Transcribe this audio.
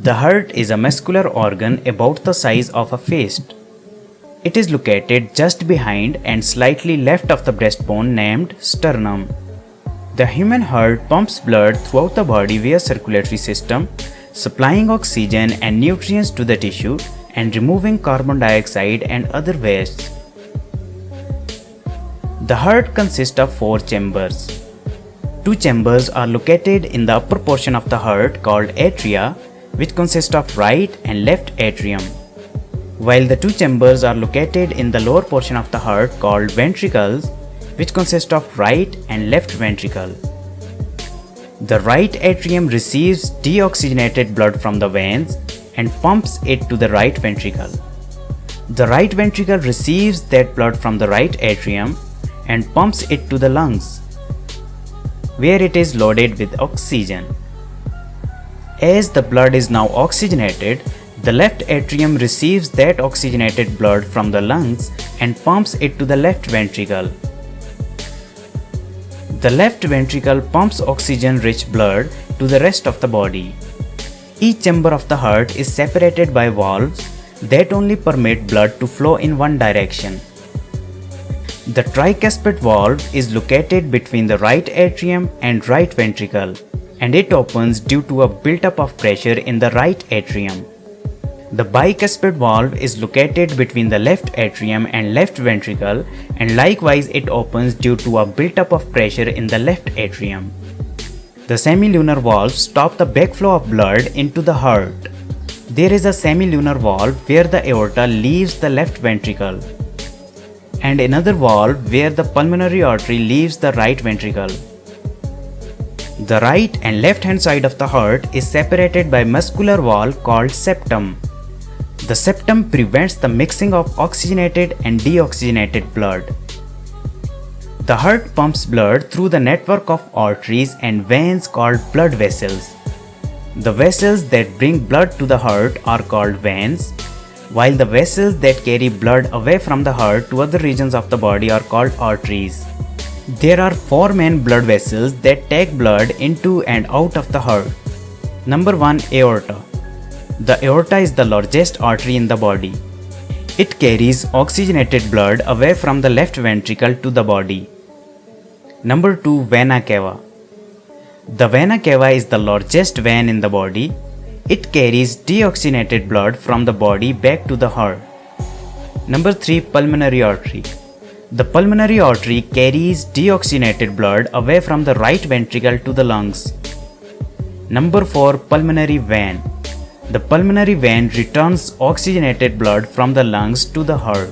The heart is a muscular organ about the size of a fist. It is located just behind and slightly left of the breastbone named sternum. The human heart pumps blood throughout the body via circulatory system, supplying oxygen and nutrients to the tissue and removing carbon dioxide and other wastes. The heart consists of 4 chambers. 2 chambers are located in the upper portion of the heart called atria, which consist of right and left atrium, while the 2 chambers are located in the lower portion of the heart called ventricles, which consist of right and left ventricle. The right atrium receives deoxygenated blood from the veins and pumps it to the right ventricle. The right ventricle receives that blood from the right atrium and pumps it to the lungs, where it is loaded with oxygen. As the blood is now oxygenated, the left atrium receives that oxygenated blood from the lungs and pumps it to the left ventricle. The left ventricle pumps oxygen-rich blood to the rest of the body. Each chamber of the heart is separated by valves that only permit blood to flow in one direction. The tricuspid valve is located between the right atrium and right ventricle, and it opens due to a buildup of pressure in the right atrium. The bicuspid valve is located between the left atrium and left ventricle, and likewise it opens due to a buildup of pressure in the left atrium. The semilunar valves stop the backflow of blood into the heart. There is a semilunar valve where the aorta leaves the left ventricle, and another valve where the pulmonary artery leaves the right ventricle. The right and left hand side of the heart is separated by muscular wall called septum. The septum prevents the mixing of oxygenated and deoxygenated blood. The heart pumps blood through the network of arteries and veins called blood vessels. The vessels that bring blood to the heart are called veins, while the vessels that carry blood away from the heart to other regions of the body are called arteries. There are 4 main blood vessels that take blood into and out of the heart. Number 1. Aorta. The aorta is the largest artery in the body. It carries oxygenated blood away from the left ventricle to the body. Number 2. Vena cava. The vena cava is the largest vein in the body. It carries deoxygenated blood from the body back to the heart. Number 3. Pulmonary artery. The pulmonary artery carries deoxygenated blood away from the right ventricle to the lungs. Number 4. Pulmonary vein. The pulmonary vein returns oxygenated blood from the lungs to the heart.